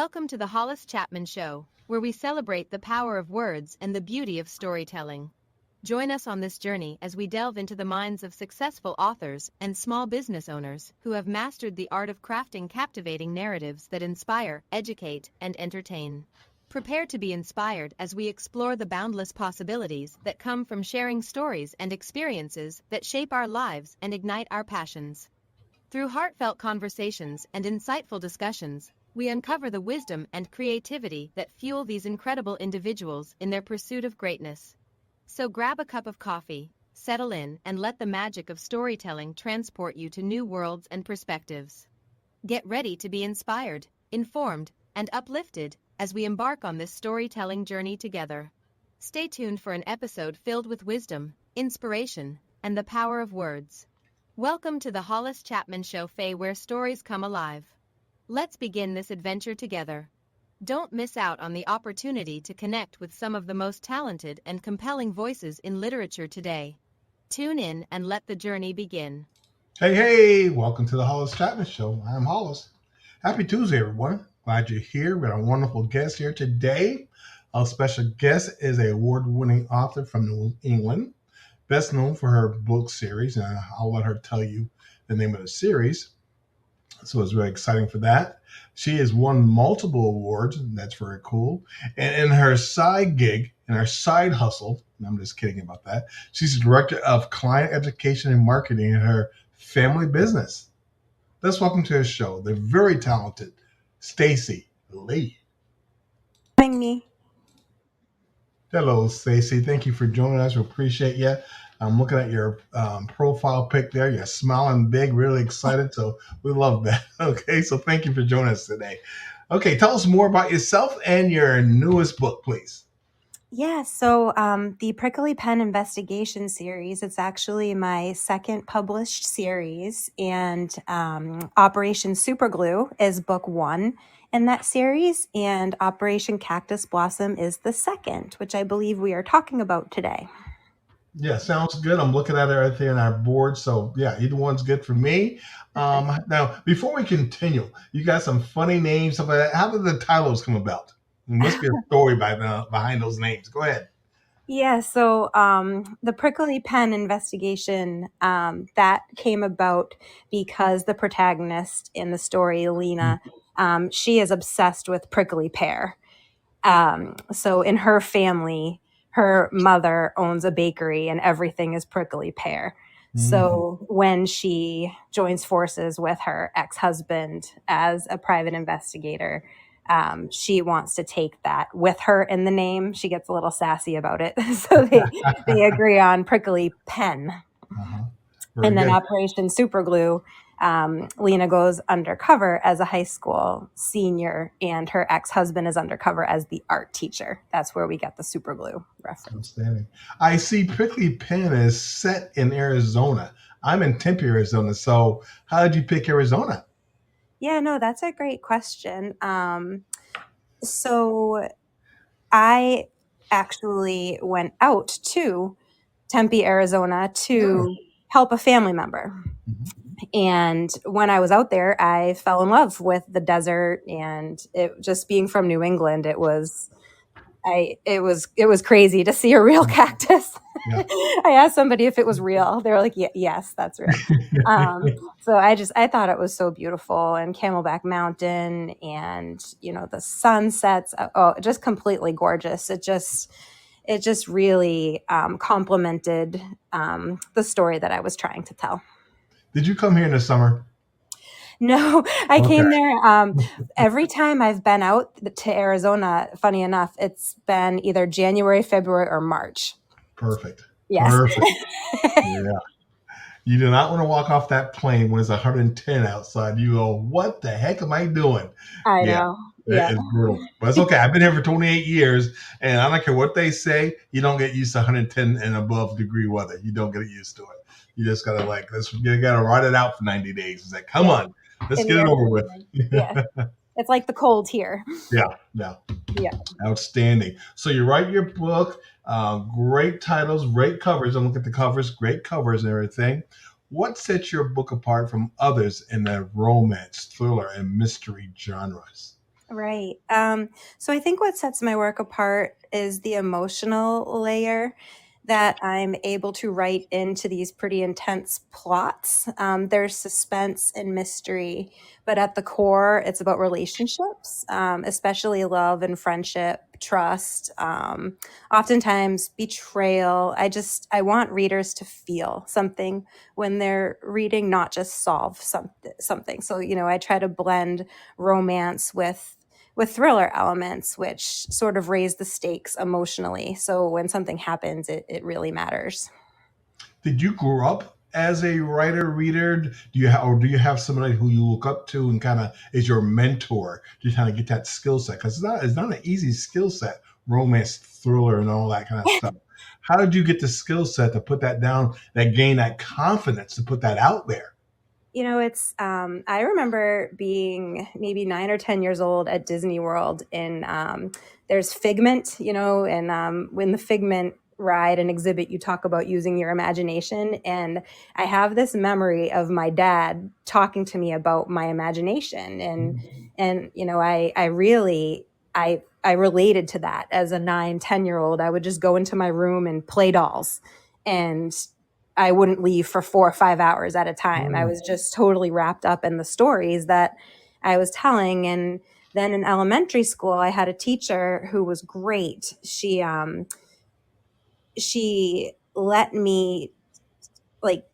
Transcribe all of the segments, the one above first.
Welcome to the Hollis Chapman Show, where we celebrate the power of words and the beauty of storytelling. Join us on this journey as we delve into the minds of successful authors and small business owners who have mastered the art of crafting captivating narratives that inspire, educate, and entertain. Prepare to be inspired as we explore the boundless possibilities that come from sharing stories and experiences that shape our lives and ignite our passions. Through heartfelt conversations and insightful discussions, we uncover the wisdom and creativity that fuel these incredible individuals in their pursuit of greatness. So grab a cup of coffee, settle in, and let the magic of storytelling transport you to new worlds and perspectives. Get ready to be inspired, informed, and uplifted as we embark on this storytelling journey together. Stay tuned for an episode filled with wisdom, inspiration, and the power of words. Welcome to the Hollis Chapman Show, where stories come alive. Let's begin this adventure together. Don't miss out on the opportunity to connect with some of the most talented and compelling voices in literature today. Tune in and let the journey begin. Hey, welcome to the Hollis Chapman Show. I'm Hollis. Happy Tuesday, everyone. Glad you're here. We have a wonderful guest here today. Our special guest is an award-winning author from New England, best known for her book series, and I'll let her tell you the name of the series. So it's very exciting for that. She has won multiple awards, and that's very cool. And in her side gig, in her side hustle, and I'm just kidding about that, she's the director of client education and marketing in her family business. Let's welcome to the show the very talented Stacy Lee. Having me. Hello, Stacy. Thank you for joining us. We appreciate you. I'm looking at your profile pic there. You're smiling big, really excited. So we love that. Okay, so thank you for joining us today. Okay, tell us more about yourself and your newest book, please. Yeah, so the Prickly Pen Investigation series, it's actually my second published series, and Operation Superglue is book one in that series, and Operation Cactus Blossom is the second, which I believe we are talking about today. Yeah, sounds good. I'm looking at it right there on our board. So yeah, either one's good for me. Now, before we continue, you got some funny names, stuff like that. How did the titles come about? There must be a story behind those names. Go ahead. Yeah, so the Prickly Pen Investigation, that came about because the protagonist in the story, Lena, she is obsessed with prickly pear. So in her family, her mother owns a bakery and everything is prickly pear. So when she joins forces with her ex-husband as a private investigator, she wants to take that with her in the name. She gets a little sassy about it. So they agree on Prickly Pen. And then Good. Operation Superglue, Lena goes undercover as a high school senior, and her ex-husband is undercover as the art teacher. That's where we get the Superglue reference. Outstanding. I see Prickly Pen is set in Arizona. I'm in Tempe, Arizona. So how did you pick Arizona? Yeah, no, that's a great question. So I actually went out to Tempe, Arizona to help a family member. And when I was out there, I fell in love with the desert, and it just being from New England, it was crazy to see a real cactus. Yeah. I asked somebody if it was real. They were like, yes, that's real. So I thought it was so beautiful, and Camelback Mountain, and the sunsets, just completely gorgeous. It just really complemented the story that I was trying to tell. Did you come here in the summer? No, I came there. Every time I've been out to Arizona, funny enough, it's been either January, February, or March. Perfect. Yes. Perfect. Yeah. You do not want to walk off that plane when it's 110 outside. You go, what the heck am I doing? I know. Yeah. It's brutal. But it's okay. I've been here for 28 years, and I don't care what they say. You don't get used to 110 and above degree weather. You don't get used to it. You just got to you got to ride it out for 90 days. It's like, come on, let's get it over with. Yeah. It's like the cold here. Yeah. Outstanding. So you write your book, great titles, great covers. And look at the covers, great covers and everything. What sets your book apart from others in the romance, thriller, and mystery genres? Right. So I think what sets my work apart is the emotional layer that I'm able to write into these pretty intense plots. There's suspense and mystery, but at the core, it's about relationships, especially love and friendship, trust, oftentimes betrayal. I want readers to feel something when they're reading, not just solve something. So, I try to blend romance with thriller elements, which sort of raise the stakes emotionally. So when something happens, it really matters. Did you grow up as a writer reader? Do you have somebody who you look up to and kind of is your mentor to kind of get that skill set? Because it's not an easy skill set, romance, thriller, and all that kind of stuff. How did you get the skill set to put that down, that gain that confidence to put that out there? I remember being maybe 9 or 10 years old at Disney World, and there's Figment, and when the Figment ride and exhibit, you talk about using your imagination. And I have this memory of my dad talking to me about my imagination. I really, I related to that as a 9, 10-year-old. I would just go into my room and play dolls. And I wouldn't leave for 4 or 5 hours at a time. I was just totally wrapped up in the stories that I was telling. And then in elementary school, I had a teacher who was great. She let me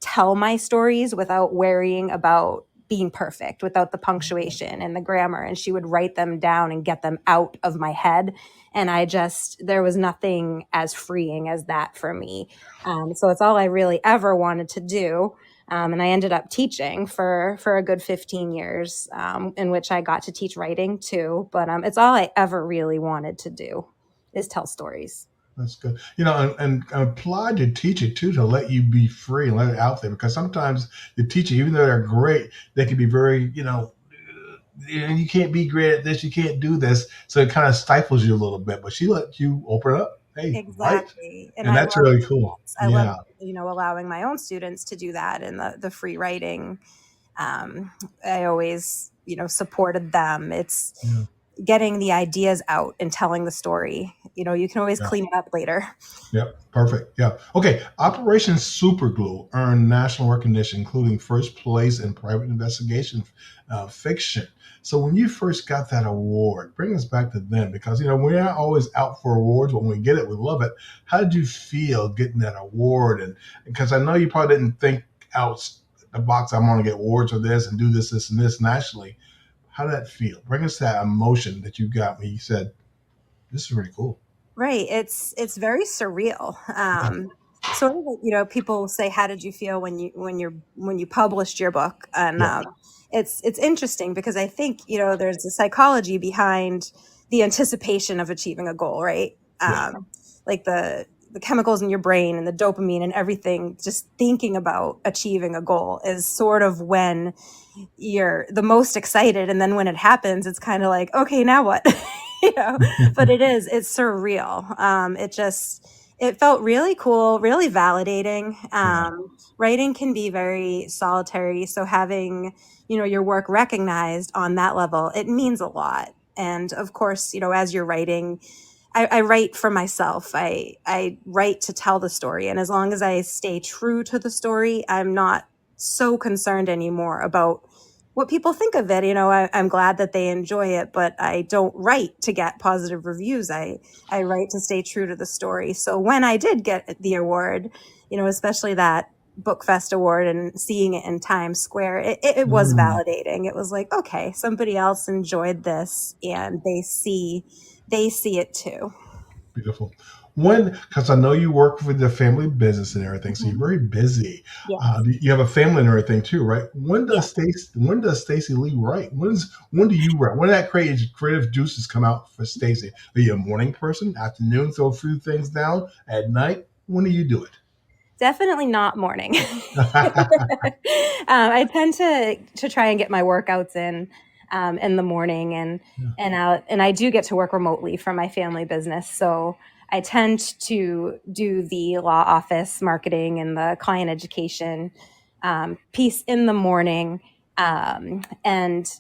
tell my stories without worrying about being perfect, without the punctuation and the grammar. And she would write them down and get them out of my head. And there was nothing as freeing as that for me. So it's all I really ever wanted to do. And I ended up teaching for a good 15 years, in which I got to teach writing too. But it's all I ever really wanted to do is tell stories. That's good. And applaud your teacher too to let you be free and let it out there because sometimes the teacher, even though they're great, they can be very, you can't be great at this, you can't do this. So it kind of stifles you a little bit, but she let you open up. Hey, right. Exactly. And that's really cool. I love, Yeah. allowing my own students to do that and the free writing. I always, supported them. It's Yeah. getting the ideas out and telling the story. You can always clean it up later. Yep. Perfect. Yeah. Okay. Operation Superglue earned national recognition, including first place in private investigation fiction. So when you first got that award, bring us back to then because we're not always out for awards. But when we get it, we love it. How did you feel getting that award? And because I know you probably didn't think out the box, I'm going to get awards for this and do this, this, and this nationally. How did that feel? Bring us that emotion that you got when you said, "This is really cool." Right. It's very surreal. Sort of like, people say, how did you feel when you published your book? And Yeah. It's interesting because I think, there's a psychology behind the anticipation of achieving a goal, right? Yeah. Like the chemicals in your brain and the dopamine and everything, just thinking about achieving a goal is sort of when you're the most excited. And then when it happens, it's kind of like, okay, now what? But it's surreal. It felt really cool, really validating. Writing can be very solitary. So having, your work recognized on that level, it means a lot. And of course, as you're writing, I write for myself. I write to tell the story. And as long as I stay true to the story, I'm not so concerned anymore about what people think of it. I'm glad that they enjoy it, but I don't write to get positive reviews. I write to stay true to the story. So when I did get the award, especially that Book Fest award and seeing it in Times Square, it was validating. It was like, okay, somebody else enjoyed this and they see it too. Beautiful. Because I know you work with the family business and everything, so you're very busy. Yeah. You have a family and everything too, right? When Yeah. does Stacy Lee write? When do you write? When do that creative juices come out for Stacy? Are you a morning person? Afternoon, throw a few things down at night? When do you do it? Definitely not morning. I tend to try and get my workouts in the morning, and I do get to work remotely from my family business. So I tend to do the law office marketing and the client education piece in the morning, and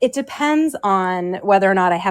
It depends on whether or not I have a